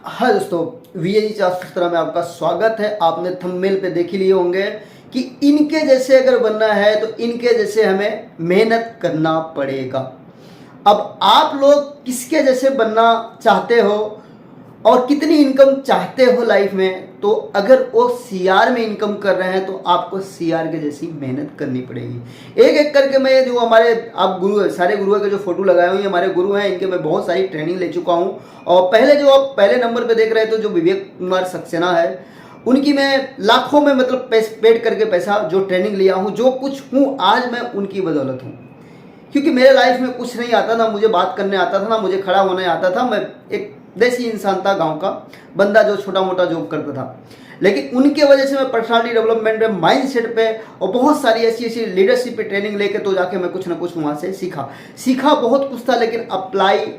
हाँ दोस्तों, वीएजी शास्त्रा में आपका स्वागत है। आपने थंबनेल पे देख ही लिए होंगे कि इनके जैसे अगर बनना है तो इनके जैसे हमें मेहनत करना पड़ेगा। अब आप लोग किसके जैसे बनना चाहते हो और कितनी इनकम चाहते हो लाइफ में, तो अगर वो सीआर में इनकम कर रहे हैं तो आपको सीआर के जैसी मेहनत करनी पड़ेगी। एक एक करके मैं जो हमारे आप गुरु सारे गुरुओं के जो फोटो लगाए हुए हैं, हमारे गुरु हैं, इनके मैं बहुत सारी ट्रेनिंग ले चुका हूं। और पहले जो आप पहले नंबर पे देख रहे थे जो विवेक कुमार सक्सेना है, उनकी मैं लाखों में मतलब पेड करके पैसा जो ट्रेनिंग लिया हूँ, जो कुछ हूँ आज मैं उनकी बदौलत हूँ। क्योंकि मेरे लाइफ में कुछ नहीं आता, ना मुझे बात करने आता था, ना मुझे खड़ा होने आता था। मैं एक देसी इंसान था, गांव का बंदा जो छोटा मोटा जॉब करता था। लेकिन उनके वजह से मैं पर्सनालिटी डेवलपमेंट पे, माइंडसेट पे और बहुत सारी ऐसी ऐसी लीडरशिप पे ट्रेनिंग लेके तो जाके मैं कुछ ना कुछ वहाँ से सीखा बहुत कुछ था, लेकिन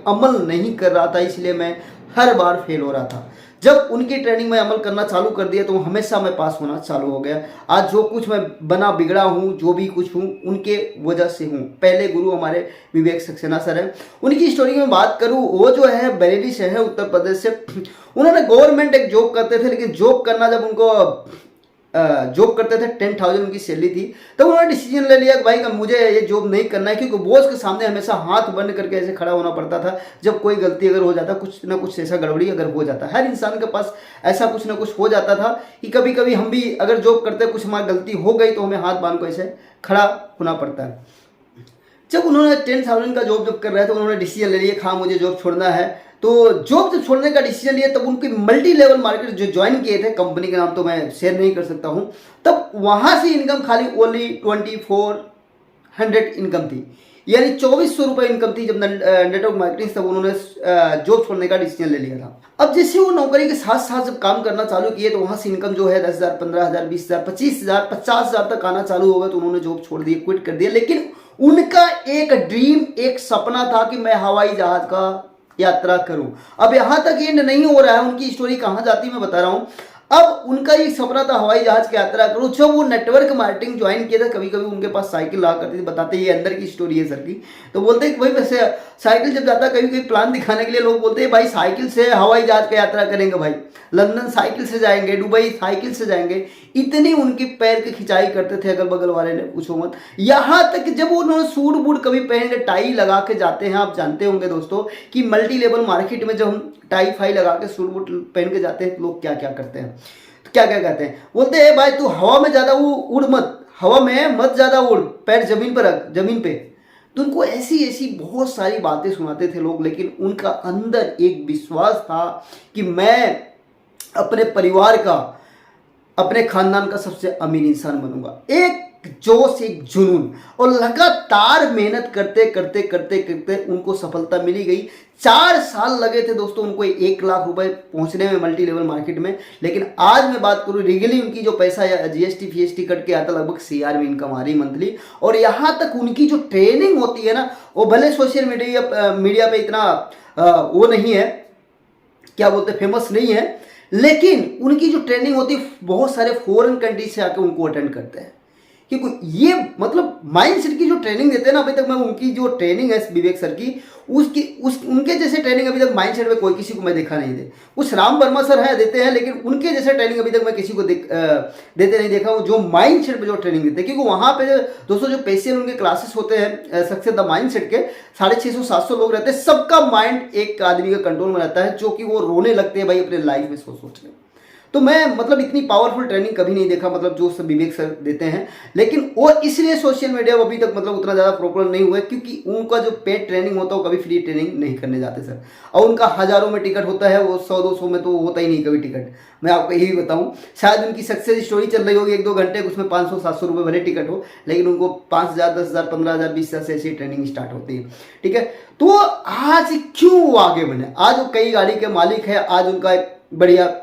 अमल नहीं कर रहा था, इसलिए मैं हर बार फेल हो रहा था। जब उनकी ट्रेनिंग में अमल करना चालू कर दिया तो हमेशा मैं पास होना चालू हो गया। आज जो कुछ मैं बना बिगड़ा हूँ, जो भी कुछ हूँ, उनके वजह से हूँ। पहले गुरु हमारे विवेक सक्सेना सर है। उनकी स्टोरी में बात करूँ, वो जो है बरेली शहर है उत्तर प्रदेश से। उन्होंने गवर्नमेंट एक जॉब करते थे, लेकिन जॉब करना जब उनको जॉब करते थे 10,000 उनकी सैलरी थी, तब उन्होंने डिसीजन ले लिया कि भाई मुझे ये जॉब नहीं करना है। क्योंकि बॉस के सामने हमेशा हाथ बंद करके ऐसे खड़ा होना पड़ता था। जब कोई गलती अगर हो जाता, कुछ ना कुछ ऐसा गड़बड़ी अगर हो जाता, हर इंसान के पास ऐसा कुछ ना कुछ हो जाता था कि कभी कभी हम भी अगर जॉब करते कुछ हमारी गलती हो गई तो हमें हाथ बांध को ऐसे खड़ा होना पड़ता है। जब उन्होंने 10,000 का जॉब जब कर रहे थे, उन्होंने डिसीजन ले लिया हाँ मुझे जॉब छोड़ना है। तो जॉब जब छोड़ने का डिसीजन लिया तब उनकी मल्टी लेवल मार्केट जो ज्वाइन किए थे, कंपनी का नाम तो मैं शेयर नहीं कर सकता हूं, तब वहां से इनकम खाली ओनली 2400 इनकम थी, यानी 2400 रुपये इनकम थी। जब नेटवर्क मार्केटिंग तब उन्होंने जॉब छोड़ने का डिसीजन ले लिया था। अब जैसे वो नौकरी के साथ साथ जब काम करना चालू किए तो वहां से इनकम जो है 10,000, 15,000, 20,000, 25,000, 50,000 तक आना चालू हो गया। तो उन्होंने जॉब छोड़ दी, क्विट कर दिया। लेकिन उनका एक ड्रीम, एक सपना था कि मैं हवाई जहाज का यात्रा करूं। अब यहां तक एंड नहीं हो रहा है, उनकी स्टोरी कहां जाती है मैं बता रहा हूं। अब उनका ये सपना था हवाई जहाज की यात्रा करूं। जब वो नेटवर्क मार्केटिंग ज्वाइन किया था, कभी कभी उनके पास साइकिल ला करती थी। बताते ये अंदर की स्टोरी है सर की। तो बोलते कि भाई वैसे साइकिल जब जाता, कभी कभी प्लान दिखाने के लिए लोग बोलते हैं भाई साइकिल से हवाई जहाज की यात्रा करेंगे, भाई लंदन साइकिल से जाएंगे, दुबई साइकिल से जाएंगे। इतनी उनकी पैर की खिंचाई करते थे, अगल बगल वाले ने पूछो मत। यहां तक कि जब उन्होंने सूट बूट कभी पहन के टाई लगा के जाते हैं, आप जानते होंगे दोस्तों कि मल्टी लेवल मार्केट में जब हम टाई फाई लगा के सूट बूट पहन के जाते हैं, लोग क्या क्या करते हैं, तो क्या क्या कहते हैं, बोलते हैं भाई तू हवा में ज्यादा उड़ मत, हवा में मत ज्यादा उड़, पैर जमीन पर रख, जमीन पे। तो उनको ऐसी ऐसी बहुत सारी बातें सुनाते थे लोग, लेकिन उनका अंदर एक विश्वास था कि मैं अपने परिवार का, अपने खानदान का सबसे अमीर इंसान बनूंगा। एक जोश, एक जुनून, और लगातार मेहनत करते करते करते करते उनको सफलता मिली गई। 4 साल लगे थे दोस्तों उनको 1 लाख रुपए पहुंचने में मल्टी लेवल मार्केट में। लेकिन आज मैं बात करूं, रेगुलरली उनकी जो पैसा या जीएसटी फीएसटी कट के आता, लगभग सीआर में इनकम आ रही मंथली। और यहां तक उनकी जो ट्रेनिंग होती है ना, वो भले सोशल मीडिया पे इतना वो नहीं है, क्या बोलते, फेमस नहीं है, लेकिन उनकी जो ट्रेनिंग होती है बहुत सारे फॉरेन कंट्री से आके उनको अटेंड करते हैं। क्योंकि ये मतलब माइंडसेट की जो ट्रेनिंग देते हैं ना, अभी तक मैं उनकी जो ट्रेनिंग है विवेक सर की, उनके जैसे ट्रेनिंग अभी तक माइंडसेट में कोई किसी को मैं देखा नहीं दे। कुछ राम वर्मा सर है देते हैं, लेकिन उनके जैसे ट्रेनिंग अभी तक मैं किसी को देते नहीं देखा हूँ, जो माइंडसेट पे जो ट्रेनिंग देते हैं। क्योंकि वहाँ पे दोस्तों जो पैसे उनके क्लासेस होते हैं सक्सेस द माइंडसेट के, 650-700 लोग रहते हैं। सबका माइंड एक आदमी का कंट्रोल में रहता है, जो कि वो रोने लगते हैं भाई अपने लाइफ में सोच के। तो मैं मतलब इतनी पावरफुल ट्रेनिंग कभी नहीं देखा, मतलब जो सब विवेक सर देते हैं। लेकिन वो इसलिए सोशल मीडिया अभी तक मतलब उतना ज़्यादा पॉपुलर नहीं हुआ है, क्योंकि उनका जो पेड ट्रेनिंग होता है वो कभी फ्री ट्रेनिंग नहीं करने जाते सर। और उनका हज़ारों में टिकट होता है, वो 100-200 में तो होता ही नहीं कभी टिकट। मैं आपको यही बताऊँ, शायद उनकी सक्सेस स्टोरी चल रही होगी 1-2 घंटे, उसमें 500-700 रुपये भले टिकट हो, लेकिन उनको 5,000, 10,000, 15,000, 20,000 से ऐसी ट्रेनिंग स्टार्ट होती है। ठीक है, तो आज क्यों वो आगे बने? आज वो कई गाड़ी के मालिक है। आज उनका एक बढ़िया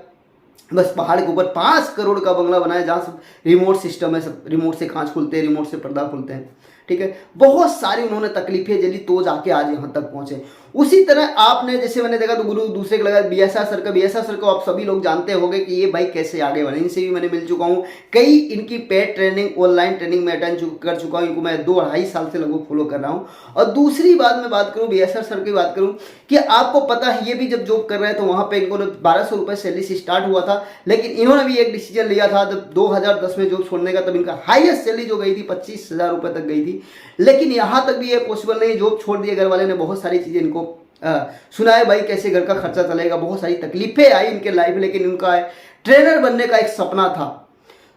बस पहाड़ के ऊपर 5 करोड़ का बंगला बनाया, जहाँ सब रिमोट सिस्टम है, सब रिमोट से कांच खुलते हैं, रिमोट से पर्दा खुलते हैं। ठीक है, बहुत सारी उन्होंने तकलीफें झेली तो जाके आज यहाँ तक पहुंचे। उसी तरह आपने जैसे मैंने देखा तो गुरु दूसरे को लगा बीएसआर सर का। बीएसआर सर को आप सभी लोग जानते होंगे कि ये भाई कैसे आगे बढ़े, इनसे भी मैंने मिल चुका हूँ। कई इनकी पेड ट्रेनिंग ऑनलाइन ट्रेनिंग में अटेंड कर चुका हूँ। इनको मैं 2-2.5 साल से लगभग फॉलो कर रहा हूँ। और दूसरी बात मैं बात करूँ बीएसआर सर की बात करूँ कि आपको पता है ये भी जब जॉब कर रहे हैं तो वहाँ पे इनको 1200 रुपये सैलरी से स्टार्ट हुआ था, लेकिन इन्होंने भी एक डिसीजन लिया था जब 2010 में जॉब छोड़ने का, तब इनका हाईएस्ट सैलरी जो गई थी 25,000 रुपये तक गई थी। लेकिन यहाँ तक भी ये पॉसिबल नहीं, जॉब छोड़ दिए, घर वाले ने बहुत सारी चीज़ें इनको सुनाए भाई कैसे घर का खर्चा चलेगा, बहुत सारी तकलीफें आई इनके लाइफ में। लेकिन इनका ट्रेनर बनने का एक सपना था,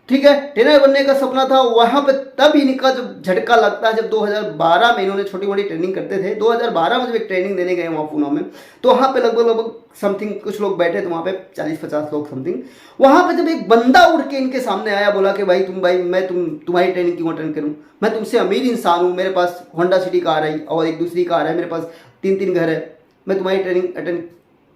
ठीक है, ट्रेनर बनने का सपना था। वहां पे तब इनका जब झटका लगता है जब 2012 में इन्होंने छोटी मोटी ट्रेनिंग करते थे। 2012 में जब एक ट्रेनिंग देने गए वहाँ पुणे में, तो वहाँ पे लगभग समथिंग कुछ लोग बैठे थे वहाँ पे 40-50 लोग समथिंग। वहाँ पे जब एक बंदा उड़ के इनके सामने आया, बोला कि भाई मैं तुम्हारी ट्रेनिंग क्यों अटेंड करूँ, मैं तुमसे अमीर इंसान हूँ, मेरे पास होंडा सिटी कार है और एक दूसरी कार है, मेरे पास 3-3 घर है, मैं तुम्हारी ट्रेनिंग अटेंड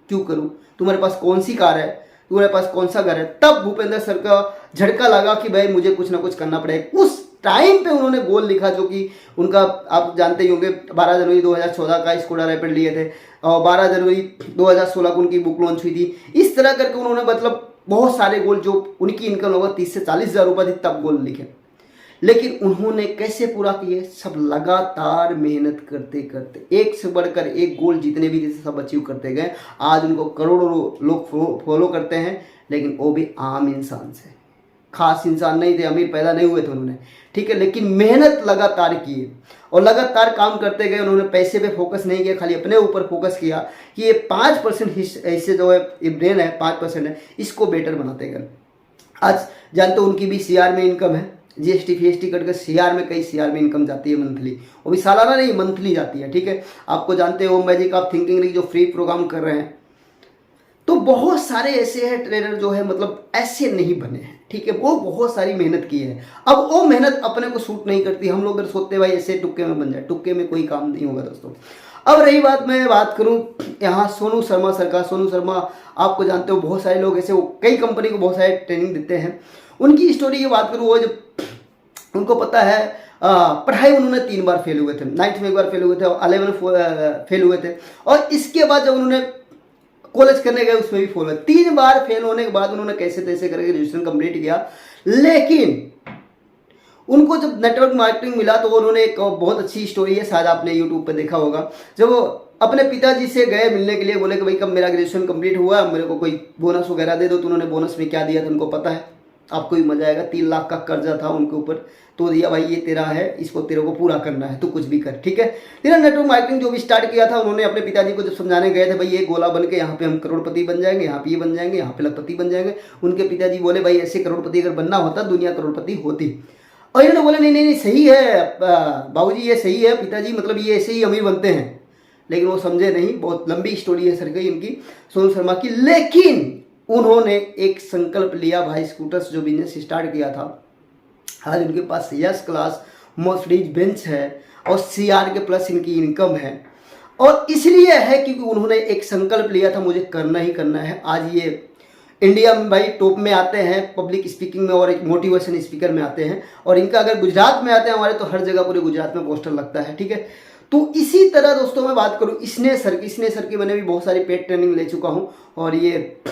क्यों करूँ, तुम्हारे पास कौन सी कार है, तुम्हारे पास कौन सा घर है। तब भूपेंद्र सर का झटका लगा कि भाई मुझे कुछ ना कुछ करना पड़ेगा। उस टाइम पे उन्होंने गोल लिखा जो कि उनका आप जानते ही होंगे, 12 जनवरी 2014 का स्कोडा रैपिड लिए थे और 12 जनवरी 2016 को उनकी बुक लॉन्च हुई थी। इस तरह करके उन्होंने मतलब बहुत सारे गोल, जो उनकी इनकम लगभग 30 से 40 हज़ार रुपये थी, तब गोल लिखे। लेकिन उन्होंने कैसे पूरा किए, सब लगातार मेहनत करते करते एक से बढ़कर एक गोल जितने भी थे सब अचीव करते गए। आज उनको करोड़ों लोग फॉलो करते हैं, लेकिन वो भी आम इंसान से, खास इंसान नहीं थे, अमीर पैदा नहीं हुए थे उन्होंने, ठीक है, लेकिन मेहनत लगातार किए और लगातार काम करते गए। उन्होंने पैसे पे फोकस नहीं किया, खाली अपने ऊपर फोकस किया कि ये 5% हिस्से जो है, ये ब्रेन है 5% है, इसको बेटर बनाते गए। आज जानते हो उनकी भी सीआर में इनकम है, जीएसटी फीएसटी कट कर सीआर में, कई सीआर में इनकम जाती है मंथली, वो भी सालाना नहीं मंथली जाती है, ठीक है। आपको जानते हो मैजिक ऑफ थिंकिंग जो फ्री प्रोग्राम कर रहे हैं, तो बहुत सारे ऐसे हैं ट्रेनर जो है मतलब ऐसे नहीं बने हैं, ठीक है, वो बहुत सारी मेहनत की है। अब वो मेहनत अपने को सूट नहीं करती, हम लोग अगर सोचते हैं भाई ऐसे टुक्के में बन जाए, टुक्के में कोई काम नहीं होगा दोस्तों। अब रही बात, मैं बात करूं यहाँ सोनू शर्मा सर का। सोनू शर्मा आपको जानते हो, बहुत सारे लोग ऐसे, वो कई कंपनी को बहुत सारे ट्रेनिंग देते हैं। उनकी स्टोरी की बात करूँ, वो जब उनको पता है पढ़ाई उन्होंने 3 बार फेल हुए थे, 9th में 1 बार फेल हुए थे और 11 में फेल हुए थे, और इसके बाद जब उन्होंने कॉलेज करने गए उसमें भी फेल हुए। 3 बार फेल होने के बाद उन्होंने कैसे तैसे करके ग्रेजुएशन कंप्लीट किया। लेकिन उनको जब नेटवर्क मार्केटिंग मिला तो उन्होंने एक बहुत अच्छी स्टोरी है, शायद आपने यूट्यूब पे देखा होगा, जब वो अपने पिताजी से गए मिलने के लिए, बोले कि भाई कब मेरा ग्रेजुएशन कंप्लीट हुआ, मेरे को कोई बोनस वगैरह दे दो। तो उन्होंने बोनस में क्या दिया था उनको पता है, आपको भी मजा आएगा। 3 लाख का कर्जा था उनके ऊपर, तो दिया भाई ये तेरा है, इसको तेरे को पूरा करना है, तो कुछ भी कर, ठीक है। फिर नेटवर्क मार्केटिंग जो भी स्टार्ट किया था, उन्होंने अपने पिताजी को जब समझाने गए थे भाई ये गोला बन के यहाँ पे हम करोड़पति बन जाएंगे, यहाँ पे ये बन जाएंगे, यहाँ पे लखपति बन जाएंगे। उनके पिताजी बोले भाई ऐसे करोड़पति अगर बनना होता दुनिया करोड़पति होती। और इन्होंने बोले नहीं नहीं नहीं सही है बाबूजी, ये सही है पिताजी, मतलब ये ऐसे ही अमीर बनते हैं। लेकिन वो समझे नहीं, बहुत लंबी स्टोरी है सर की इनकी, सोनू शर्मा की। लेकिन उन्होंने एक संकल्प लिया, भाई स्कूटर्स जो बिजनेस स्टार्ट किया था, आज उनके पास यस क्लास मर्सिडीज बेंच है और सीआर के प्लस इनकी इनकम है। और इसलिए है क्योंकि उन्होंने एक संकल्प लिया था मुझे करना ही करना है। आज ये इंडिया में भाई टॉप में आते हैं पब्लिक स्पीकिंग में और एक मोटिवेशन स्पीकर में आते हैं। और इनका अगर गुजरात में आते हैं हमारे, तो हर जगह पूरे गुजरात में पोस्टर लगता है, ठीक है। तो इसी तरह दोस्तों मैं बात करूँ स्नेह सर की मैंने भी बहुत सारी पेड ट्रेनिंग ले चुका हूँ। और ये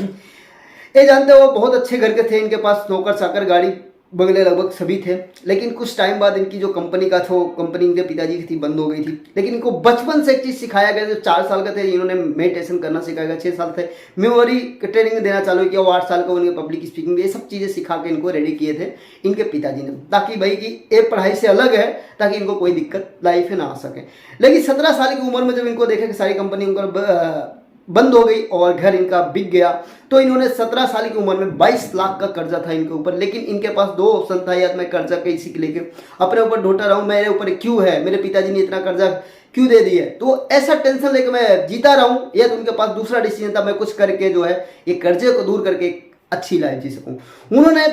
जानते हो बहुत अच्छे घर के थे, इनके पास नौकर चाकर गाड़ी बंगले लगभग सभी थे। लेकिन कुछ टाइम बाद इनकी जो कंपनी का था, कंपनी इनके पिताजी की थी, बंद हो गई थी। लेकिन इनको बचपन से एक चीज़ सिखाया गया, जब 4 साल के थे इन्होंने मेडिटेशन करना सिखाया गया, 6 साल थे मेमोरी ट्रेनिंग देना चालू किया, वो 8 साल का उनके पब्लिक स्पीकिंग, ये सब चीज़ें सिखा के इनको रेडी किए थे इनके पिताजी ने, ताकि भाई कि ये पढ़ाई से अलग है, ताकि इनको कोई दिक्कत लाइफ में ना आ सके। लेकिन 17 साल की उम्र में जब इनको देखा कि सारी कंपनी उनका बंद हो गई और घर इनका बिक गया, तो इन्होंने 17 साल की उम्र में 22 लाख का कर्जा था इनके ऊपर। लेकिन इनके पास 2 ऑप्शन था, या मैं कर्जा कैसी लेके अपने ऊपर ढोटा रहा हूँ, मेरे ऊपर क्यों है, मेरे पिताजी ने इतना कर्जा क्यों दे दिया, तो ऐसा टेंशन लेके मैं जीता रहा हूँ, या तो उनके पास दूसरा डिसीजन था, मैं कुछ करके जो है ये कर्जे को दूर करके अच्छी लाइफ जी सकूँ। उन्होंने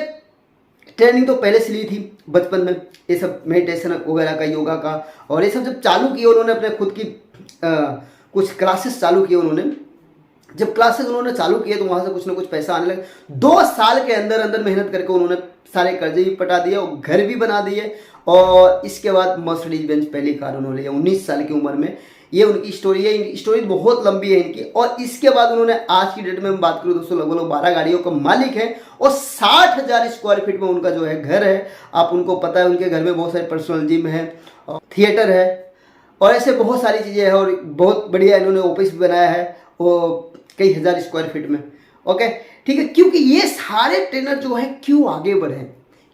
ट्रेनिंग तो पहले से ली थी बचपन में, ये सब मेडिटेशन वगैरह का, योगा का, और ये सब जब चालू किया उन्होंने अपने खुद की कुछ क्लासेस चालू किए उन्होंने। जब क्लासेस उन्होंने चालू किए तो वहाँ से कुछ ना कुछ पैसा आने लगा। 2 साल के अंदर अंदर मेहनत करके उन्होंने सारे कर्जे भी पटा दिए और घर भी बना दिए। और इसके बाद मर्सिडीज बेंज पहली कार उन्होंने लिया 19 साल की उम्र में। ये उनकी स्टोरी है। स्टोरी बहुत लंबी है इनकी। और इसके बाद उन्होंने आज की डेट में हम बात करूँ दोस्तों, लगभग 12 गाड़ियों का मालिक है और 60,000 स्क्वायर फीट में उनका जो है घर है। आप उनको पता है उनके घर में बहुत सारे पर्सनल जिम है, थिएटर है और ऐसे बहुत सारी चीज़ें हैं। और बहुत बढ़िया इन्होंने ऑफिस भी बनाया है वो कई हज़ार स्क्वायर फीट में। ओके ठीक है, क्योंकि ये सारे ट्रेनर जो है क्यों आगे बढ़े,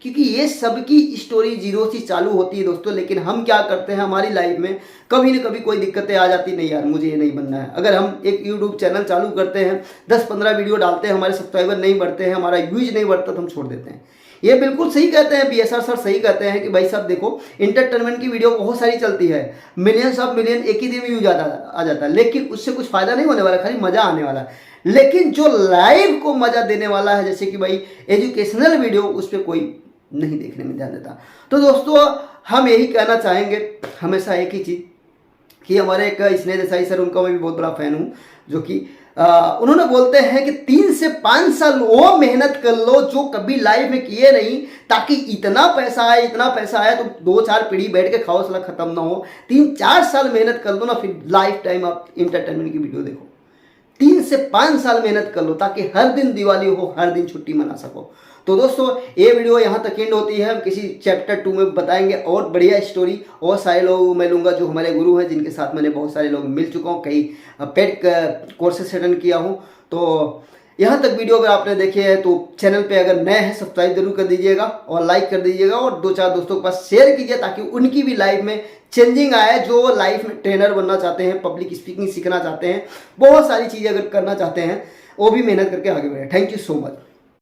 क्योंकि ये सबकी स्टोरी जीरो से चालू होती है दोस्तों। लेकिन हम क्या करते हैं, हमारी लाइफ में कभी ना कभी कोई दिक्कतें आ जाती, नहीं यार मुझे ये नहीं बनना है। अगर हम एक यूट्यूब चैनल चालू करते हैं, 10-15 वीडियो डालते हैं, हमारे सब्सक्राइबर नहीं बढ़ते हैं, हमारा व्यूज नहीं बढ़ता तो हम छोड़ देते हैं। ये बिल्कुल सही कहते हैं, BSR सर सही कहते हैं कि भाई साहब देखो, इंटरटेनमेंट की वीडियो बहुत सारी चलती है, मिलियंस ऑफ मिलियन एक ही दिन में व्यूज आ जाता है, लेकिन उससे कुछ फायदा नहीं होने वाला, खाली मजा आने वाला है। लेकिन जो लाइव को मजा देने वाला है, जैसे कि भाई एजुकेशनल वीडियो, उस पर कोई नहीं देखने में ध्यान देता। तो दोस्तों हम यही कहना चाहेंगे हमेशा एक ही चीज़ कि हमारे एक स्नेह देसाई सर, उनका मैं भी बहुत बड़ा फैन हूँ, जो कि उन्होंने बोलते हैं कि 3 से 5 साल वो मेहनत कर लो जो कभी लाइफ में किए नहीं, ताकि इतना पैसा आए तो 2-4 पीढ़ी बैठ के खाओ साला खत्म ना हो। 3-4 साल मेहनत कर लो ना, फिर लाइफ टाइम आप इंटरटेनमेंट की वीडियो देखो। 3 से 5 साल मेहनत कर लो ताकि हर दिन दिवाली हो, हर दिन छुट्टी मना सको। तो दोस्तों ये वीडियो यहाँ तक एंड होती है। हम किसी चैप्टर 2 में बताएंगे और बढ़िया स्टोरी, और सारे लोग मैं लूँगा जो हमारे गुरु हैं, जिनके साथ मैंने बहुत सारे लोग मिल चुका हूँ, कई पेड कोर्सेस अटेंड किया हूँ। तो यहाँ तक वीडियो अगर आपने देखे हैं तो चैनल पे अगर नए हैं सब्सक्राइब जरूर कर दीजिएगा और लाइक कर दीजिएगा और 2-4 दोस्तों के पास शेयर कीजिए, ताकि उनकी भी लाइफ में चेंजिंग आए, जो लाइफ में ट्रेनर बनना चाहते हैं, पब्लिक स्पीकिंग सीखना चाहते हैं, बहुत सारी चीज़ें अगर करना चाहते हैं, वो भी मेहनत करके आगे बढ़े। Thank you so much.